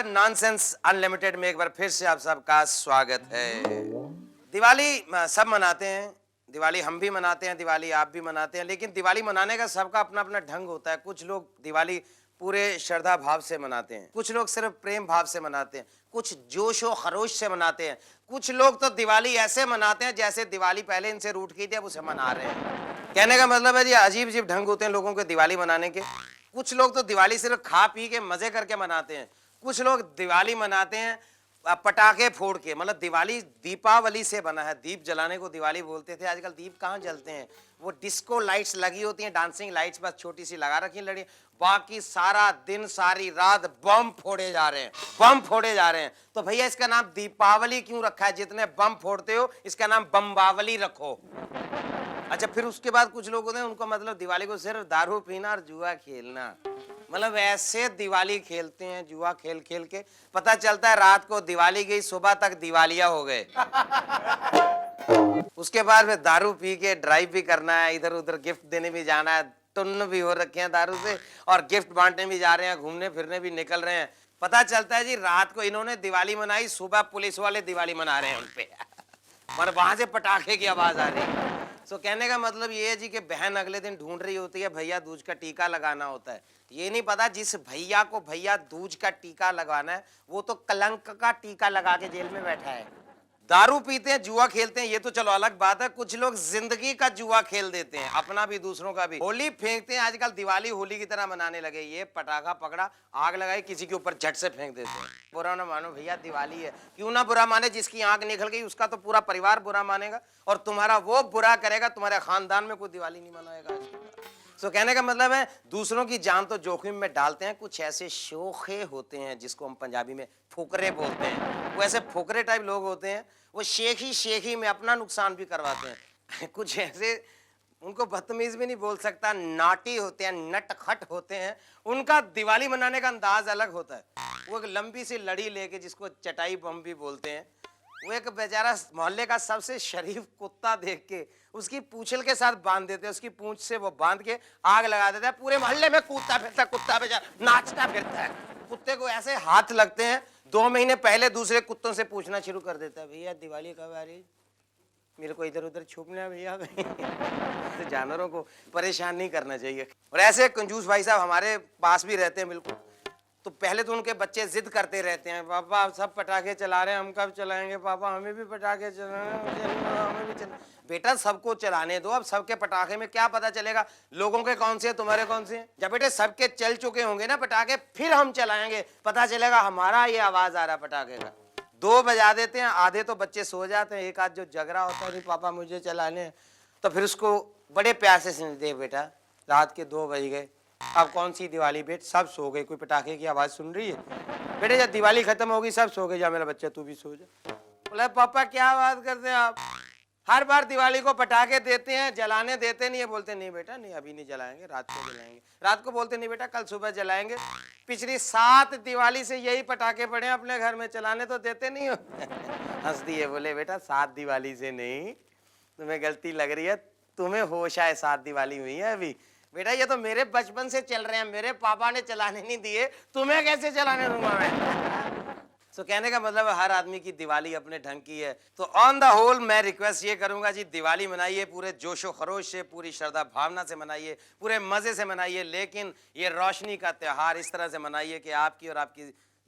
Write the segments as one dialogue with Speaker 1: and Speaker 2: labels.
Speaker 1: नमस्कार, nonsense unlimited में एक बार फिर से आप सबका स्वागत है। दिवाली सब मनाते हैं, दिवाली हम भी मनाते हैं, दिवाली आप भी मनाते हैं, लेकिन दिवाली मनाने का सबका अपना अपना ढंग होता है। कुछ लोग दिवाली पूरे श्रद्धा भाव से मनाते हैं, कुछ लोग सिर्फ प्रेम भाव से मनाते हैं, कुछ जोश और खरोश से मनाते हैं, कुछ लोग तो दिवाली ऐसे मनाते हैं जैसे दिवाली पहले इनसे रूठ गई थी, अब उसे मना रहे हैं। कहने का मतलब है जी, अजीब अजीब ढंग होते हैं लोगों के दिवाली मनाने के। कुछ लोग तो दिवाली सिर्फ खा पी के मजे करके मनाते हैं, कुछ लोग दिवाली मनाते हैं पटाखे फोड़ के। मतलब दिवाली दीपावली से बना है, दीप जलाने को दिवाली बोलते थे, आजकल दीप कहाँ जलते हैं, वो डिस्को लाइट्स लगी होती हैं, डांसिंग लाइट्स बस छोटी सी लगा रखी लड़ी, बाकी सारा दिन सारी रात बम फोड़े जा रहे हैं, बम फोड़े जा रहे हैं। तो भैया इसका नाम दीपावली क्यों रखा है? जितने बम फोड़ते हो इसका नाम बम्बावली रखो। अच्छा, फिर उसके बाद कुछ लोग होते हैं उनको मतलब दिवाली को सिर्फ दारू पीना और जुआ खेलना, मतलब ऐसे दिवाली खेलते हैं जुआ खेल खेल के, पता चलता है रात को दिवाली गई, सुबह तक दिवालिया हो गए। उसके बाद फिर दारू पी के ड्राइव भी करना है, इधर उधर गिफ्ट देने भी जाना है, टुन्न भी हो रखे हैं दारू से, और गिफ्ट बांटने भी जा रहे हैं, घूमने फिरने भी निकल रहे हैं। पता चलता है जी रात को इन्होंने दिवाली मनाई, सुबह पुलिस वाले दिवाली मना रहे हैं उनपे। और वहां से पटाखे की आवाज आ रही है। सो कहने का मतलब ये है जी कि बहन अगले दिन ढूंढ रही होती है भैया दूज का टीका लगाना होता है। ये नहीं पता जिस भैया को भैया दूज का टीका लगाना है वो तो कलंक का टीका लगा के जेल में बैठा है। दारू पीते हैं, जुआ खेलते हैं, ये तो चलो अलग बात है। कुछ लोग जिंदगी का जुआ खेल देते हैं, अपना भी दूसरों का भी। होली फेंकते हैं, आजकल दिवाली होली की तरह मनाने लगे। ये पटाखा पकड़ा, आग लगाई, किसी के ऊपर झट से फेंक देते हैं। बुरा ना मानो भैया, दिवाली है, क्यों ना बुरा माने। जिसकी आंख निकल गई उसका तो पूरा परिवार बुरा मानेगा, और तुम्हारा वो बुरा करेगा, तुम्हारे खानदान में कोई दिवाली नहीं मनाएगा। सो कहने का मतलब है दूसरों की जान तो जोखिम में डालते हैं। कुछ ऐसे शोखे होते हैं जिसको हम पंजाबी में फुकरे बोलते हैं, वो ऐसे फुकरे टाइप लोग होते हैं, वो शेखी में अपना नुकसान भी करवाते हैं। कुछ ऐसे, उनको बदतमीज भी नहीं बोल सकता, नाटी होते हैं, नटखट होते हैं। उनका दिवाली मनाने का अंदाज अलग होता है। वो एक लंबी सी लड़ी लेके, जिसको चटाई बम भी बोलते हैं, वो एक बेचारा मोहल्ले का सबसे शरीफ कुत्ता देख के उसकी पूंछल के साथ बांध देते हैं, उसकी पूंछ से वो बांध के आग लगा देता है, पूरे मोहल्ले में कूदता फिरता, कुत्ता बेचारा नाचता फिरता है। कुत्ते को ऐसे हाथ लगते हैं, 2 महीने पहले दूसरे कुत्तों से पूछना शुरू कर देता है, भैया दिवाली कब आ रही, मेरे को इधर उधर छुपना भैया। तो जानवरों को परेशान नहीं करना चाहिए। और ऐसे कंजूस भाई साहब हमारे पास भी रहते हैं बिल्कुल। तो पहले तो उनके बच्चे जिद करते रहते हैं, पापा सब पटाखे चला रहे हैं, हम कब चलाएंगे, पापा हमें भी पटाखे हमें भी चला। बेटा सबको चलाने दो, अब सबके पटाखे में क्या पता चलेगा लोगों के कौन से हैं तुम्हारे कौन से हैं। जब बेटे सबके चल चुके होंगे ना पटाखे, फिर हम चलाएंगे, पता चलेगा हमारा ये आवाज आ रहा पटाखे का। 2 बजा देते हैं, आधे तो बच्चे सो जाते हैं, एक आध जो जग रहा होता है नहीं पापा मुझे चलाने हैं, तो फिर उसको बड़े प्यार से समझते हैं, बेटा रात के 2 बज गए, अब कौन सी दिवाली, बेट सब सो गए, कोई पटाखे की आवाज सुन रही है, बेटे जब दिवाली खत्म होगी सब सो गए, जा मेरा बच्चा तू भी सो जा। बोला पापा क्या बात करते हैं आप, हर बार दिवाली को पटाखे देते हैं, जलाने देते नहीं है। बोलते नहीं बेटा नहीं, अभी नहीं जलाएंगे, रात को जलाएंगे। रात को बोलते नहीं बेटा कल सुबह जलाएंगे। पिछली 7 दिवाली से यही पटाखे पड़े हैं अपने घर में, चलाने तो देते नहीं हो। हंस दिए, बोले बेटा 7 दिवाली से नहीं, तुम्हें गलती लग रही है, तुम्हें होश आए 7 दिवाली हुई है अभी। बेटा ये तो मेरे बचपन से चल रहे हैं, मेरे पापा ने चलाने नहीं दिए, तुम्हें कैसे चलाने दूंगा मैं। तो कहने का मतलब हर आदमी की दिवाली अपने ढंग की है। तो ऑन द होल मैं रिक्वेस्ट ये करूंगा जी, दिवाली मनाइए पूरे जोशो खरोश से, पूरी श्रद्धा भावना से मनाइए, पूरे मजे से मनाइए, लेकिन ये रोशनी का त्योहार इस तरह से मनाइए कि आपकी और आपकी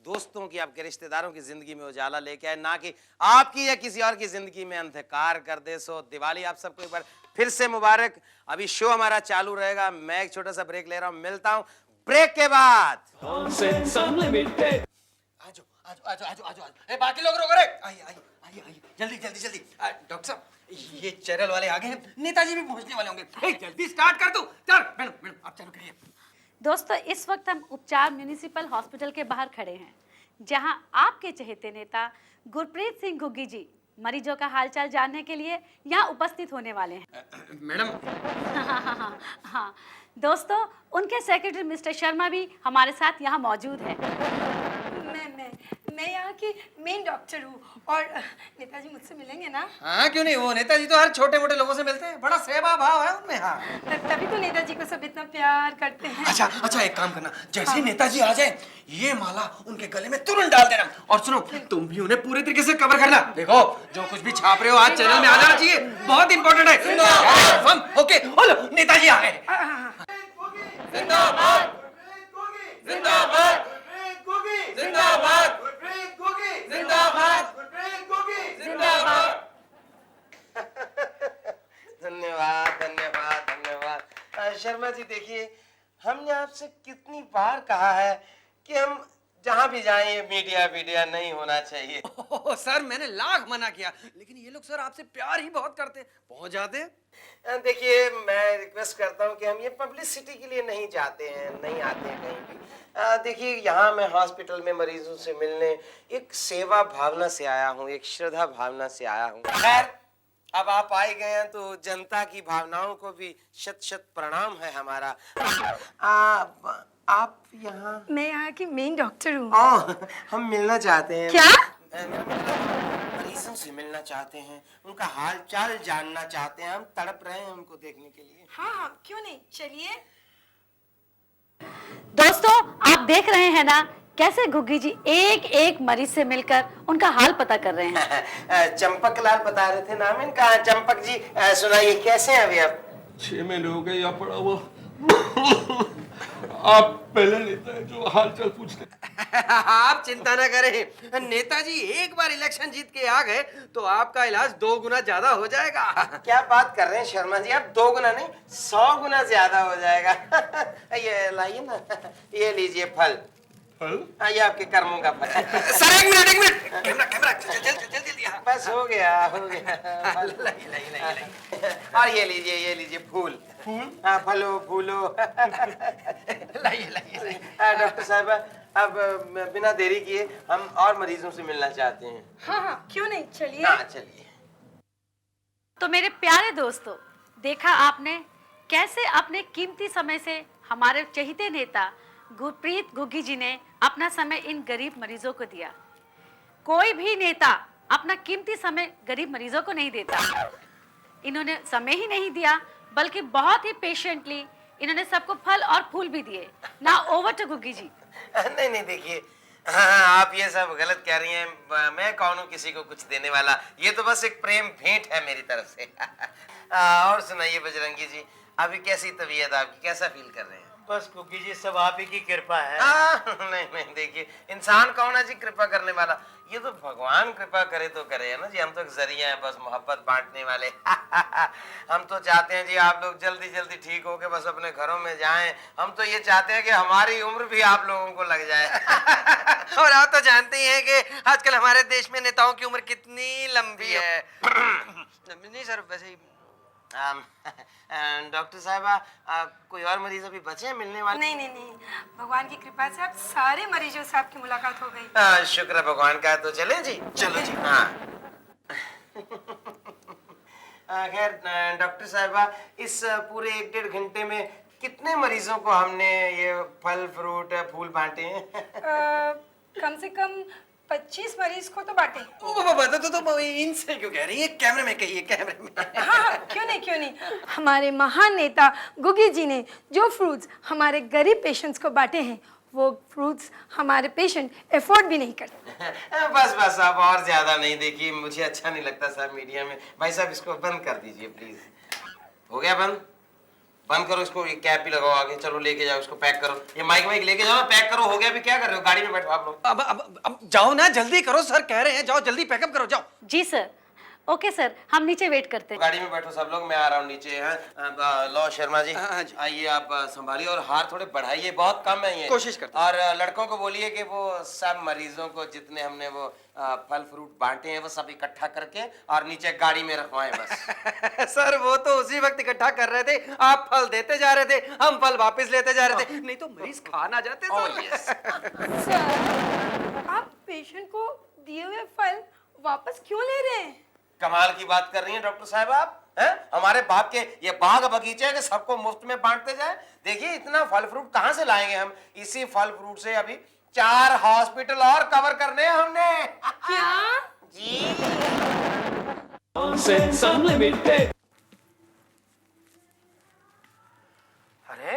Speaker 1: दोस्तों की, आपके रिश्तेदारों की जिंदगी में उजाला लेके आए, ना कि आपकी या किसी और की जिंदगी में अंधकार कर दे। सो दिवाली आप सबको एक बार फिर से मुबारक। अभी शो हमारा चालू रहेगा, मैं एक छोटा सा ब्रेक ले रहा हूं, मिलता हूं ब्रेक के बाद।
Speaker 2: ए, बाकी लोग रोक रहे, आइए जल्दी डॉक्टर साहब ये चैनल वाले आ गए हैं, नेताजी भी पहुंचने वाले होंगे, जल्दी स्टार्ट कर दो। चल मैडम आप चालू करिए।
Speaker 3: दोस्तों इस वक्त हम उपचार म्यूनिसिपल हॉस्पिटल के बाहर खड़े हैं, जहां आपके चहेते नेता गुरप्रीत सिंह घुग्गी जी मरीजों का हालचाल जानने के लिए यहाँ उपस्थित होने वाले हैं।
Speaker 2: मैडम
Speaker 3: हाँ दोस्तों, उनके सेक्रेटरी मिस्टर शर्मा भी हमारे साथ यहाँ मौजूद है।
Speaker 4: मैं यहाँ की मेन डॉक्टर हूँ और नेताजी मुझसे मिलेंगे ना?
Speaker 2: हाँ क्यों नहीं, वो नेताजी तो हर छोटे मोटे लोगों से मिलते हैं, बड़ा सेवा भाव है उनमें। हाँ
Speaker 4: तभी तो नेताजी को सब इतना प्यार करते हैं।
Speaker 2: अच्छा अच्छा, एक काम करना, जैसे ही नेताजी आ जाए ये माला उनके गले में तुरंत डाल देना। और सुनो, तुम भी उन्हें पूरे तरीके से कवर करना। देखो जो कुछ भी छाप रहे हो आज चैनल में आ जाना चाहिए, बहुत इंपॉर्टेंट है। ओके, हेलो, नेताजी आ गए।
Speaker 1: जिंदाबाद जिंदाबाद जिंदाबाद जिंदाबाद जिंदाबाद। धन्यवाद धन्यवाद धन्यवाद। शर्मा जी देखिए, हमने आपसे कितनी बार कहा है कि हम जहां भी जाएं ये मीडिया नहीं होना चाहिए।
Speaker 2: ओह सर, मैंने लाख मना किया, लेकिन ये लोग सर आपसे प्यार ही बहुत करते, पहुंच जाते।
Speaker 1: देखिए मैं रिक्वेस्ट करता हूँ कि हम ये पब्लिसिटी के लिए नहीं जाते हैं, नहीं आते हैं कहीं भी। देखिए यहाँ मैं हॉस्पिटल में मरीजों से मिलने एक सेवा भावना से आया हूँ, एक श्रद्धा भावना से आया हूँ। खैर अब आप आए गए हैं तो जनता की भावनाओं को भी शत शत प्रणाम है हमारा। आप यहाँ?
Speaker 4: मैं यहाँ की मेन डॉक्टर हूँ।
Speaker 1: हम मिलना चाहते हैं।
Speaker 4: क्या?
Speaker 1: मरीजों से मिलना चाहते हैं, उनका हाल चाल जानना चाहते हैं, हम तड़प रहे हैं उनको देखने के लिए।
Speaker 4: हाँ क्यों नहीं, चलिए।
Speaker 3: दोस्तों आप देख रहे हैं ना कैसे गुग्गी जी एक एक मरीज से मिलकर उनका हाल पता कर रहे हैं।
Speaker 1: चंपक लाल बता रहे थे नाम इनका। चंपक जी सुनाइए कैसे हैं अभी आप?
Speaker 5: 6 महीने हो गए यहाँ पड़ा हुआ। आप पहले नेता है जो हाल चाल पूछते।
Speaker 2: आप चिंता न करें, नेताजी एक बार इलेक्शन जीत के आ गए तो आपका इलाज 2 गुना ज्यादा हो जाएगा।
Speaker 1: क्या बात कर रहे हैं शर्मा जी, आप 2 गुना नहीं 100 गुना ज्यादा हो जाएगा। ये लाइए ना, ये लीजिए फल।
Speaker 5: फल?
Speaker 1: ये आपके कर्मों का फल।
Speaker 2: सर एक मिनट, कैमरा जल्दी।
Speaker 1: बस हो गया। और ये लीजिए फूल। हाँ फलो फूलो।
Speaker 2: लाइए।
Speaker 1: डॉक्टर साहब अब बिना देरी किए हम और मरीजों से मिलना चाहते हैं।
Speaker 4: हाँ क्यों नहीं, चलिए।
Speaker 1: हाँ चलिए।
Speaker 3: तो मेरे प्यारे दोस्तों, देखा आपने कैसे अपने कीमती समय से हमारे चहेते नेता गुरप्रीत गुग्गी जी ने अपना समय इन गरीब मरीजों को दिया। कोई भी नेता अपना कीमती समय गरीब मरीजों को नहीं देता। इन्होंने समय ही नहीं दिया बल्कि बहुत ही पेशेंटली इन्होंने सबको फल और फूल भी दिए। ना ओवर टू गुग्गी जी।
Speaker 1: नहीं देखिए, हाँ आप ये सब गलत कह रही हैं। मैं कौन हूँ किसी को कुछ देने वाला, ये तो बस एक प्रेम भेंट है मेरी तरफ से। और सुनाइए बजरंगी जी, अभी कैसी तबीयत आपकी, कैसा फील कर रहे हैं?
Speaker 6: बस गुग्गी जी सब आप ही की कृपा है।
Speaker 1: नहीं देखिए, इंसान कौन है जी कृपा करने वाला, ये तो भगवान कृपा करे तो करे है ना जी। हम तो एक जरिया है बस मोहब्बत बांटने वाले। हम तो चाहते हैं जी आप लोग जल्दी जल्दी ठीक हो के बस अपने घरों में जाएं। हम तो ये चाहते हैं कि हमारी उम्र भी आप लोगों को लग जाए।
Speaker 2: और आप तो जानते ही हैं कि आजकल हमारे देश में नेताओं की उम्र कितनी लंबी है। नहीं सर, वैसे ही।
Speaker 1: डॉक्टर साहबा कोई और मरीज अभी बचे हैं मिलने वाले?
Speaker 4: नहीं, भगवान की कृपा से अब सारे मरीजों से आपकी मुलाकात हो गई।
Speaker 1: शुक्र है भगवान का। तो चले जी, चलो जी। हाँ खैर डॉक्टर साहबा, इस पूरे 1-1.5 घंटे में कितने मरीजों को हमने ये फल फ्रूट फूल बांटे हैं?
Speaker 4: कम से कम 25 मरीज को तो बांटे।
Speaker 2: तो इनसे क्यों कह रही है, कैमरे में कहिए, कैमरे में।
Speaker 4: हाँ क्यों नहीं। हमारे महान नेता गुग्गी जी ने जो फ्रूट्स हमारे गरीब पेशेंट्स को बांटे हैं वो फ्रूट्स हमारे पेशेंट अफोर्ड भी नहीं करते।
Speaker 1: बस अब और ज्यादा नहीं। देखिए मुझे अच्छा नहीं लगता साहब मीडिया में। भाई साहब इसको बंद कर दीजिए प्लीज। हो गया बंद करो इसको। ये कैप भी लगाओ आगे। चलो लेके जाओ इसको, पैक करो। ये माइक लेके जाओ, पैक करो। हो गया अभी क्या कर रहे हो, गाड़ी में बैठो आप लोग।
Speaker 2: अब जाओ ना, जल्दी करो, सर कह रहे हैं जाओ जल्दी पैकअप करो, जाओ।
Speaker 3: जी सर, ओके सर, हम नीचे वेट करते हैं।
Speaker 1: गाड़ी में बैठो सब लोग, मैं आ रहा हूँ नीचे। लो शर्मा जी
Speaker 2: हाँ जी।
Speaker 1: आइए आप संभालिए और हार थोड़े बढ़ाइए, बहुत कम है ये।
Speaker 2: कोशिश करते
Speaker 1: और लड़कों को बोलिए कि वो सब मरीजों को जितने हमने वो फल फ्रूट बांटे हैं वो सब इकट्ठा करके और नीचे गाड़ी में रखवाएं बस।
Speaker 2: सर वो तो उसी वक्त इकट्ठा कर रहे थे, आप फल देते जा रहे थे, हम फल वापस लेते जा रहे थे, नहीं तो मरीज खा ना जाते।
Speaker 4: सर आप पेशेंट को दिए हुए फल वापस क्यों ले रहे हैं?
Speaker 1: कमाल की बात कर रही हैं डॉक्टर साहब आप, हैं? हमारे बाप के ये बाग बगीचे है कि सबको मुफ्त में बांटते जाए। देखिए इतना फल फ्रूट कहाँ से लाएंगे हम। इसी फल फ्रूट से अभी 4 हॉस्पिटल और कवर करने हैं हमने।
Speaker 4: क्या?
Speaker 5: Nonsense Unlimited.
Speaker 6: अरे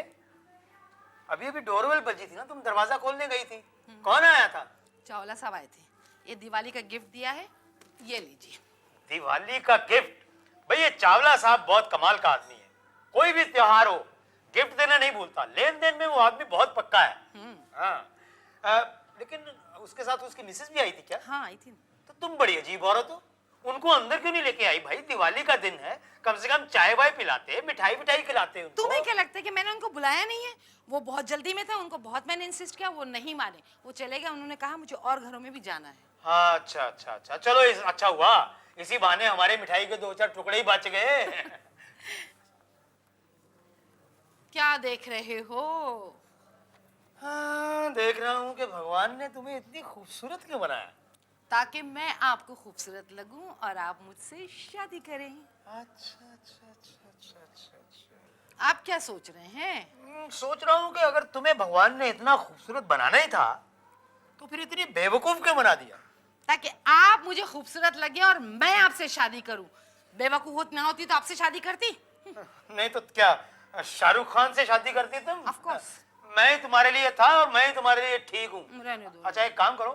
Speaker 6: अभी अभी डोरबेल बजी थी ना, तुम दरवाजा खोलने गई थी। कौन आया था?
Speaker 7: चावला साहब आए थे। ये दिवाली का गिफ्ट दिया है, ये लीजिए।
Speaker 6: दिवाली का गिफ्ट? भाई ये चावला साहब बहुत कमाल का आदमी है। कोई भी त्योहार हो गिफ्ट देना नहीं भूलता। लेन देन में वो आदमी बहुत पक्का है। हाँ। लेकिन उसके साथ उसकी मिसेस भी आई थी क्या?
Speaker 7: हाँ आई थी।
Speaker 6: तो तुम बड़ी अजीब औरत हो, उनको अंदर क्यों नहीं लेके आई? भाई दिवाली का दिन है, कम से कम चाय वाय पिलाते, मिठाई मिठाई खिलाते उनको।
Speaker 7: तुम्हें क्या लगता है कि मैंने उनको बुलाया नहीं है? वो बहुत जल्दी में था, उनको बहुत मैंने इंसिस्ट किया, वो नहीं माने, वो चले गए। उन्होंने कहा मुझे और घरों में भी जाना है।
Speaker 6: हाँ, अच्छा अच्छा अच्छा, चलो अच्छा हुआ, इसी बहाने हमारे मिठाई के 2-4 टुकड़े ही बच गए।
Speaker 7: क्या देख रहे हो?
Speaker 6: हाँ, देख रहा हूँ कि भगवान ने तुम्हें इतनी खूबसूरत क्यों बनाया।
Speaker 7: ताकि मैं आपको खूबसूरत लगूं और आप मुझसे शादी करें।
Speaker 6: अच्छा अच्छा अच्छा अच्छा अच्छा अच्छा।
Speaker 7: आप क्या सोच रहे हैं?
Speaker 6: सोच रहा हूँ कि अगर तुम्हें भगवान ने इतना खूबसूरत बनाना ही था तो फिर इतनी बेवकूफ क्यों बना दिया?
Speaker 7: ताकि आप मुझे खूबसूरत लगे और मैं आपसे शादी करूं। बेवकूफ ना होती तो आपसे शादी करती?
Speaker 6: नहीं तो क्या शाहरुख खान से शादी करती तुम?
Speaker 7: Of course.
Speaker 6: मैं ही तुम्हारे लिए था और मैं ही तुम्हारे लिए ठीक हूँ।
Speaker 7: रहने दो।
Speaker 6: अच्छा एक काम करो,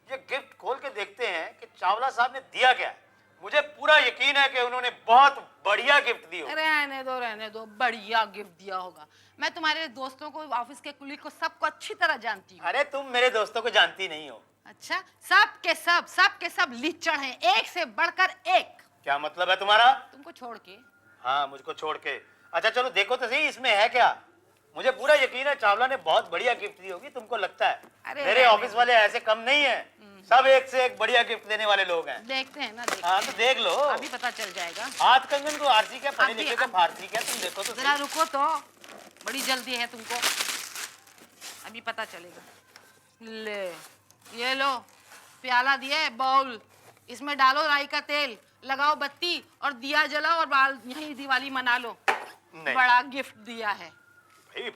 Speaker 6: ये गिफ्ट खोल के देखते हैं कि चावला साहब ने दिया क्या है। मुझे पूरा यकीन है कि उन्होंने बहुत बढ़िया गिफ्ट दी हो।
Speaker 7: रहने दो, बढ़िया गिफ्ट दिया होगा। मैं तुम्हारे दोस्तों को, ऑफिस के कुलीग को, सबको अच्छी तरह जानती हूँ।
Speaker 6: अरे तुम मेरे दोस्तों को जानती नहीं हो।
Speaker 7: अच्छा, सब के सब लीचड़ हैं, एक से बढ़कर एक।
Speaker 6: क्या मतलब है तुम्हारा?
Speaker 7: तुमको छोड़ के।
Speaker 6: हाँ, मुझको छोड़ के। अच्छा चलो देखो तो सही इसमें है क्या। मुझे पूरा यकीन है चावला ने बहुत बढ़िया गिफ्ट दी होगी, तुमको लगता है?
Speaker 7: अरे
Speaker 6: मेरे ऑफिस वाले ऐसे कम नहीं है, सब एक से एक बढ़िया गिफ्ट देने वाले लोग हैं।
Speaker 7: देखते हैं ना, देखते
Speaker 6: हाँ
Speaker 7: हैं।
Speaker 6: तो देख लो,
Speaker 7: अभी पता चल जाएगा।
Speaker 6: हाथ कंगन को आरसी क्या, पढ़े
Speaker 7: अभी-
Speaker 6: लिखे को फारसी क्या, तुम देखो तो
Speaker 7: जरा
Speaker 6: सही।
Speaker 7: रुको तो, बड़ी जल्दी है तुमको, अभी पता चलेगा। ले, ये लो प्याला दिया है, बाउल, इसमें डालो राई का तेल, लगाओ बत्ती और दिया जलाओ और यही दिवाली मना लो।
Speaker 6: नहीं।
Speaker 7: बड़ा गिफ्ट दिया है।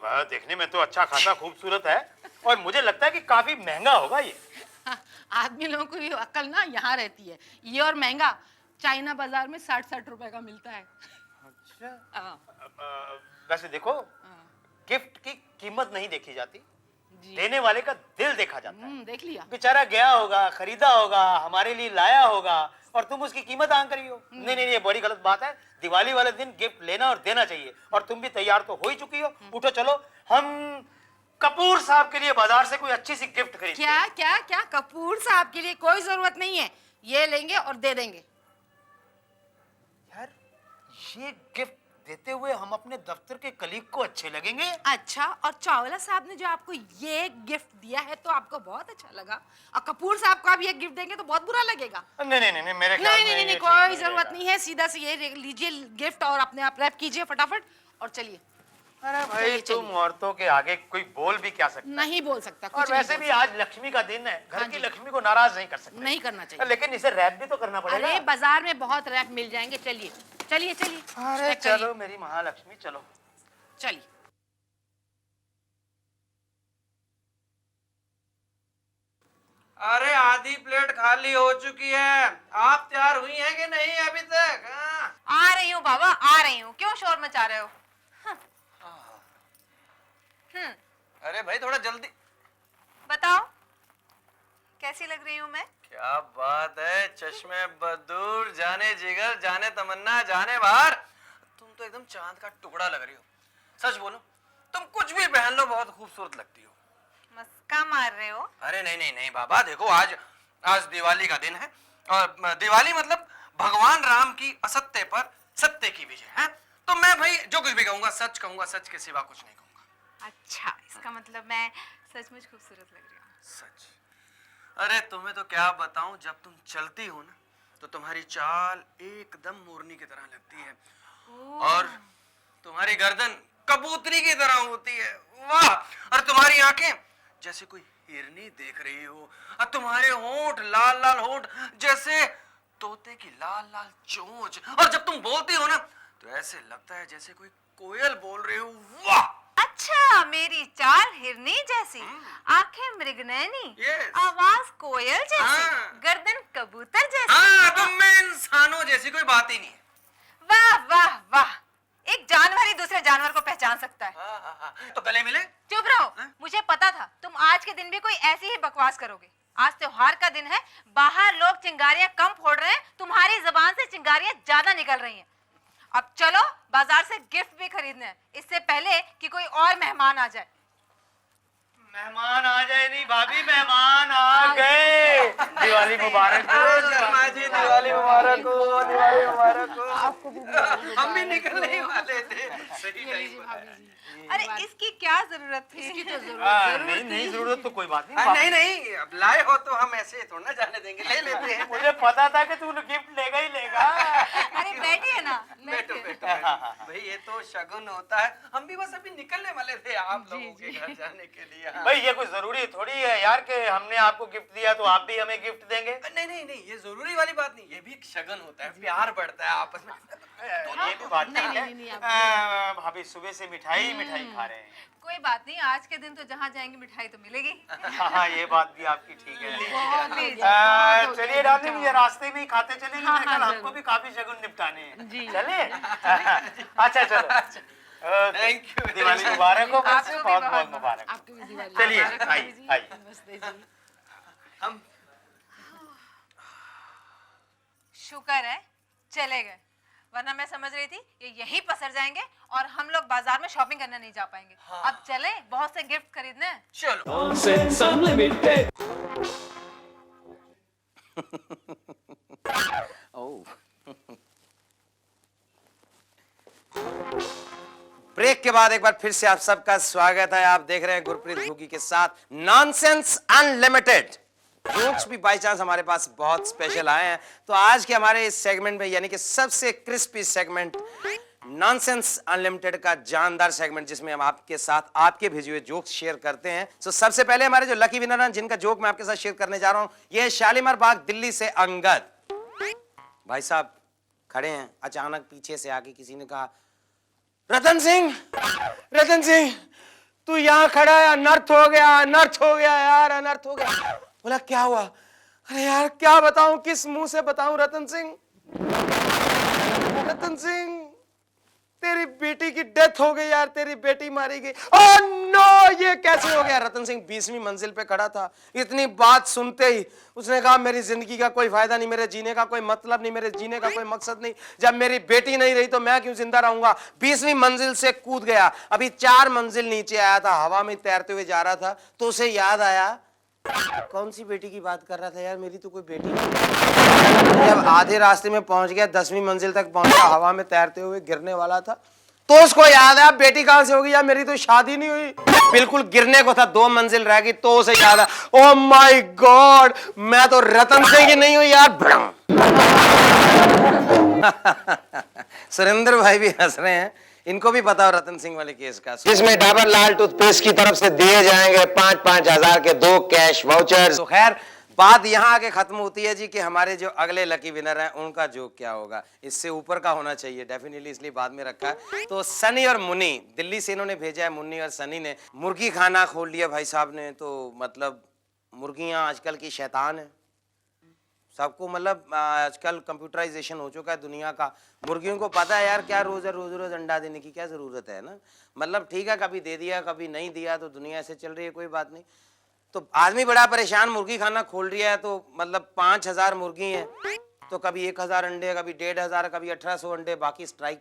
Speaker 6: भाई देखने में तो अच्छा खासा खूबसूरत है और मुझे लगता है कि काफी महंगा होगा ये।
Speaker 7: आदमी लोगों को ये अक्ल ना यहाँ रहती है। ये और महंगा चाइना बाजार में 60-60 रुपए का मिलता है।
Speaker 6: अच्छा।
Speaker 7: हाँ,
Speaker 6: वैसे देखो,
Speaker 7: हाँ,
Speaker 6: गिफ्ट की कीमत नहीं देखी जाती,
Speaker 7: जी।
Speaker 6: देने वाले का दिल देखा जाता है।
Speaker 7: देख लिया।
Speaker 6: बेचारा गया होगा, खरीदा होगा, हमारे लिए लाया होगा और तुम उसकी कीमत आंक रही हो। नहीं नहीं, ये बड़ी गलत बात है। दिवाली वाले दिन गिफ्ट लेना और देना चाहिए। और तुम भी तैयार तो हो ही चुकी हो, उठो चलो, हम कपूर साहब के लिए बाजार से कोई अच्छी सी गिफ्ट खरीदते हैं।
Speaker 7: क्या कपूर साहब के लिए कोई जरूरत नहीं है, ये लेंगे और दे देंगे।
Speaker 6: यार ये गिफ्ट देते हुए हम अपने दफ्तर के कलीग को अच्छे लगेंगे।
Speaker 7: अच्छा, और चावला साहब ने जो आपको ये गिफ्ट दिया है तो आपको बहुत अच्छा लगा, और कपूर साहब को आप ये गिफ्ट देंगे तो बहुत बुरा लगेगा।
Speaker 6: नहीं नहीं नहीं, मेरे ख्याल में
Speaker 7: नहीं,
Speaker 6: ये ठीक
Speaker 7: कोई
Speaker 6: नहीं
Speaker 7: जरूरत
Speaker 6: रहेगा।
Speaker 7: नहीं है। सीधा से ये लीजिए गिफ्ट और अपने आप रैप कीजिए फटाफट और चलिए।
Speaker 6: अरे भाई
Speaker 7: चलिए,
Speaker 6: तुम औरतों के आगे कोई बोल भी क्या सकता है?
Speaker 7: नहीं बोल सकता
Speaker 6: और
Speaker 7: कुछ नहीं
Speaker 6: वैसे
Speaker 7: बोल
Speaker 6: भी आज लक्ष्मी का दिन है, घर
Speaker 7: हाँ
Speaker 6: की
Speaker 7: जी।
Speaker 6: लक्ष्मी को नाराज नहीं कर सकते।
Speaker 7: सकता। नहीं करना चाहिए।
Speaker 6: लेकिन इसे रैप भी तो करना पड़ेगा।
Speaker 7: अरे बाजार में बहुत रैप मिल जाएंगे। चलिए चलिए चलिए,
Speaker 6: अरे
Speaker 7: पैक करिए।
Speaker 6: चलो मेरी महालक्ष्मी, चलो।
Speaker 7: चलिए।
Speaker 2: अरे आधी प्लेट खाली हो चुकी है, आप तैयार हुई हैं कि नहीं अभी तक? हाँ?
Speaker 8: आ रही हूँ बाबा, आ रही हूँ। क्यों शोर मचा रहे हो?
Speaker 2: अरे भाई थोड़ा जल्दी।
Speaker 8: बताओ कैसी लग रही हूँ मैं?
Speaker 2: क्या बात है, चश्मे बदूर, जाने जिगर, जाने तमन्ना, जाने बाहर। तुम तो एकदम चांद का टुकड़ा लग रही हो। सच बोलो, तुम कुछ भी पहन लो बहुत खूबसूरत लगती हो।
Speaker 8: मस्का मार रहे हो?
Speaker 2: अरे नहीं नहीं नहीं बाबा, देखो आज दिवाली का दिन है और दिवाली मतलब भगवान राम की असत्य पर सत्य की विजय है। तो मैं भाई जो कुछ भी कहूंगा सच के सिवा कुछ नहीं कहूंगा।
Speaker 8: अच्छा, इसका मतलब मैं सचमुच खूबसूरत लग रही हूँ।
Speaker 2: सच? अरे तुम्हें तो क्या बताऊं, जब तुम चलती हो ना तो तुम्हारी चाल एकदम मोरनी की तरह लगती है और तुम्हारी गर्दन कबूतरी की तरह होती है। वाह! और तुम्हारी आंखें जैसे कोई हिरनी देख रही हो और तुम्हारे होंठ लाल लाल होंठ जैसे तोते की लाल लाल चोंच। और जब तुम बोलती हो ना तो ऐसे लगता है जैसे कोई कोयल बोल रही हो। वाह!
Speaker 8: अच्छा, अच्छा, मेरी चाल हिरनी जैसी, आंखें मृगनयनी,
Speaker 2: Yes.
Speaker 8: आवाज कोयल जैसी,
Speaker 2: हाँ।
Speaker 8: गर्दन कबूतर जैसी।
Speaker 2: हाँ, तुम में इंसानों जैसी कोई बात ही नहीं है।
Speaker 8: वाह वाह वाह, एक जानवर ही दूसरे जानवर को पहचान सकता है।
Speaker 2: तो गले मिले?
Speaker 8: चुप रहो, मुझे पता था तुम आज के दिन भी कोई ऐसी ही बकवास करोगे। आज त्योहार का दिन है, बाहर लोग चिंगारियां कम फोड़ रहे हैं, तुम्हारी जुबान से चिंगारियां ज्यादा निकल रही हैं। अब चलो बाजार से गिफ्ट भी खरीदने हैं, इससे पहले कि कोई और मेहमान आ जाए।
Speaker 6: मेहमान आ जाए नहीं भाभी, मेहमान आ गए। दिवाली मुबारक हो
Speaker 2: शर्मा जी, दिवाली मुबारक हो, दिवाली मुबारक हो। हम भी निकलने ही वाले थे। सही टाइम पर।
Speaker 8: अरे इसकी क्या जरूरत थी?
Speaker 7: इसकी तो
Speaker 6: नहीं नहीं, जरूरत तो कोई बात नहीं।
Speaker 2: नहीं नहीं, अब लाए हो तो हम ऐसे थोड़ा ना जाने देंगे, ले लेते हैं।
Speaker 6: मुझे पता था कि तू गिफ्ट लेगा ही लेगा।
Speaker 8: अरे बैठिए ना।
Speaker 2: बैठो बैठो बैठो। भाई ये तो शगुन होता है, हम भी बस अभी निकलने वाले थे आप लोगों के घर जाने के लिए।
Speaker 6: भाई ये कोई जरूरी थोड़ी है यार कि हमने आपको गिफ्ट दिया तो आप भी हमें गिफ्ट देंगे।
Speaker 2: नहीं नहीं नहीं, ये जरूरी वाली बात नहीं, ये भी एक शगन होता है, प्यार बढ़ता है आपस में।
Speaker 6: तो ये भी बात
Speaker 7: नहीं,
Speaker 6: भाभी सुबह से मिठाई मिठाई खा रहे हैं।
Speaker 8: कोई बात नहीं, आज के दिन तो जहाँ जाएंगे मिठाई तो मिलेगी।
Speaker 6: हाँ ये बात भी आपकी ठीक है।
Speaker 8: बहुत
Speaker 6: चलिए डार्लिंग, ये रास्ते में ही खाते चलेंगे,
Speaker 7: हाँ,
Speaker 6: मेरे ख्याल
Speaker 7: हाँ,
Speaker 6: हमको भी काफी शगुन निपटाने हैं।
Speaker 7: जी।
Speaker 6: चले। अच्छा चलो।
Speaker 2: Thank you।
Speaker 6: दिवाली मुबारक हो,
Speaker 8: आपको भी
Speaker 6: बहुत बहुत मुबारक।
Speaker 7: आपकी भी दिवाली
Speaker 6: चलिए,
Speaker 7: मुबारक,
Speaker 6: आइए,
Speaker 7: भाभी जी।
Speaker 6: आइए।
Speaker 7: नमस्ते जी।
Speaker 2: हम
Speaker 8: शुक्र है चले गए, वरना मैं समझ रही थी ये यहीं पसर जाएंगे और हम लोग बाजार में शॉपिंग करने नहीं जा पाएंगे। अब चले, बहुत से गिफ्ट खरीदने हैं।
Speaker 2: चलो।
Speaker 5: Nonsense Unlimited.
Speaker 1: ब्रेक के बाद एक बार फिर से आप सबका स्वागत है। आप देख रहे हैं गुरप्रीत घुगी के साथ नॉनसेंस अनलिमिटेड। जोक्स भी बाई चांस हमारे पास बहुत स्पेशल आए हैं, तो आज के हमारे इस सेगमेंट में, यानी कि सबसे क्रिस्पी सेगमेंट नॉनसेंस अनलिमिटेड का जानदार सेगमेंट, जिसमें हम आपके साथ आपके भेजे हुए जोक्स शेयर करते हैं। तो सबसे पहले हमारे जो लकी विनर हैं, जिनका जोक मैं आपके साथ शेयर करने जा रहा हूं, ये शालीमार बाग दिल्ली से अंगद भाई साहब खड़े हैं। अचानक पीछे से आके किसी ने कहा, रतन सिंह तू यहाँ खड़ा है, अनर्थ हो गया यार, अनर्थ हो गया। बोला क्या हुआ? अरे यार क्या बताऊं, किस मुंह से बताऊं रतन सिंह, तेरी बेटी की डेथ हो गई यार, तेरी बेटी मारी गई। ओह नो, ये कैसे हो गया? रतन सिंह 20वीं मंजिल पे खड़ा था। इतनी बात सुनते ही उसने कहा, मेरी जिंदगी का कोई फायदा नहीं, मेरे जीने का कोई मतलब नहीं, मेरे जीने का कोई मकसद नहीं। जब मेरी बेटी नहीं रही तो मैं क्यों जिंदा रहूंगा? 20वीं मंजिल से कूद गया। अभी 4 मंजिल नीचे आया था, हवा में तैरते हुए जा रहा था, तो उसे याद आया, कौन सी बेटी की बात कर रहा था यार, मेरी तो कोई बेटी नहीं। जब आधे रास्ते में पहुंच गया, 10वीं मंजिल तक पहुंचा, हवा में तैरते हुए गिरने वाला था, तो उसको याद आया, बेटी कहां से होगी यार, मेरी तो शादी नहीं हुई। बिल्कुल गिरने को था, 2 मंजिल रह गई, तो उसे याद आया, ओ माय गॉड, मैं तो रतन सिंह ही नहीं हूं यार। सुरेंद्र भाई भी हंस रहे हैं, इनको भी पता हो रतन सिंह वाले केस का, जिसमें डाबर लाल टूथपेस्ट की तरफ से दिए जाएंगे 5-5 हजार के 2 कैश वाउचर्स। तो खैर बात यहाँ आके खत्म होती है जी कि हमारे जो अगले लकी विनर हैं उनका जोक क्या होगा। इससे ऊपर का होना चाहिए डेफिनेटली, इसलिए बाद में रखा है। तो सनी और मुन्नी दिल्ली से इन्होंने भेजा है, मुन्नी और सनी ने मुर्गी खाना खोल लिया भाई साहब ने। तो मतलब मुर्गियाँ आजकल की शैतान है, सबको मतलब आजकल कंप्यूटराइजेशन हो चुका है दुनिया का। मुर्गियों को पता है यार क्या रोज रोज अंडा देने की क्या जरूरत है ना, मतलब ठीक है कभी दे दिया कभी नहीं दिया, तो दुनिया ऐसे चल रही है, कोई बात नहीं। तो आदमी बड़ा परेशान, मुर्गी खाना खोल रहा है, तो मतलब 5000 मुर्गी हैं, तो कभी 1000 अंडे, कभी 1500, कभी 1800 अंडे, बाकी स्ट्राइक।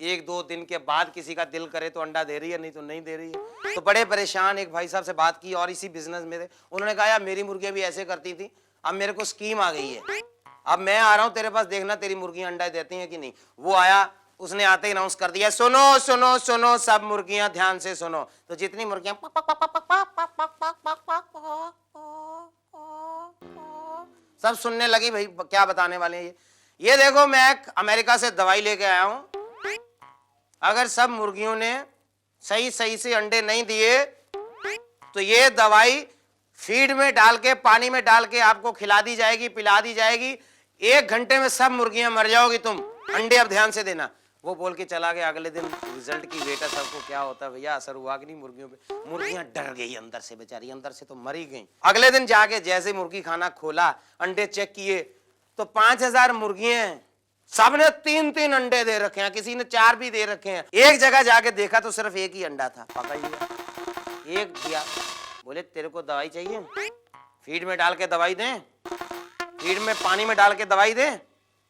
Speaker 1: 1-2 दिन के बाद किसी का दिल करे तो अंडा दे रही है, नहीं तो नहीं दे रही है। तो बड़े परेशान, एक भाई साहब से बात की और इसी बिजनेस में थे, उन्होंने कहा यार मेरी मुर्गियां भी ऐसे करती थी, अब मेरे को स्कीम आ गई है, अब मैं आ रहा हूं तेरे पास, देखना तेरी मुर्गियां अंडा देती हैं कि नहीं। वो आया, उसने आते ही अनाउंस कर दिया, सुनो सुनो सुनो सब मुर्गियां ध्यान से सुनो। तो जितनी मुर्गियां सब सुनने लगी, भाई क्या बताने वाले हैं ये देखो मैं अमेरिका से दवाई लेके आया हूं, अगर सब मुर्गियों ने सही से अंडे नहीं दिए तो ये दवाई फीड में डाल के, पानी में डाल के आपको खिला दी जाएगी, पिला दी जाएगी, 1 घंटे में सब मुर्गियां मर जाओगी तुम, अंडे अब ध्यान से देना। वो बोल के चला गया। अगले दिन रिजल्ट की वेट है, सबको क्या होता है भैया, असर हुआ कि नहीं मुर्गियों पे? मुर्गियां डर गई अंदर से, बेचारी अंदर से तो मरी गई। अगले दिन जाके जैसे मुर्गी खाना खोला, अंडे चेक किए तो 5000 मुर्गियां हैं, सबने 3-3 अंडे दे रखे हैं, किसी ने 4 भी दे रखे हैं। एक जगह जाके देखा तो सिर्फ एक ही अंडा था, पकड़ लिया, एक दिया। बोले तेरे को दवाई चाहिए, फीड में डाल के दवाई दें, फीड में पानी में डाल के दवाई दें?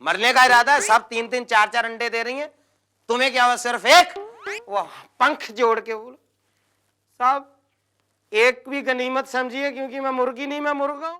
Speaker 1: मरने का इरादा है, सब 3-3 4-4 अंडे दे रही हैं, तुम्हें क्या हुआ सिर्फ एक? वो पंख जोड़ के बोलो साहब एक भी गनीमत समझिए, क्योंकि मैं मुर्गी नहीं, मैं मुर्गा हूं।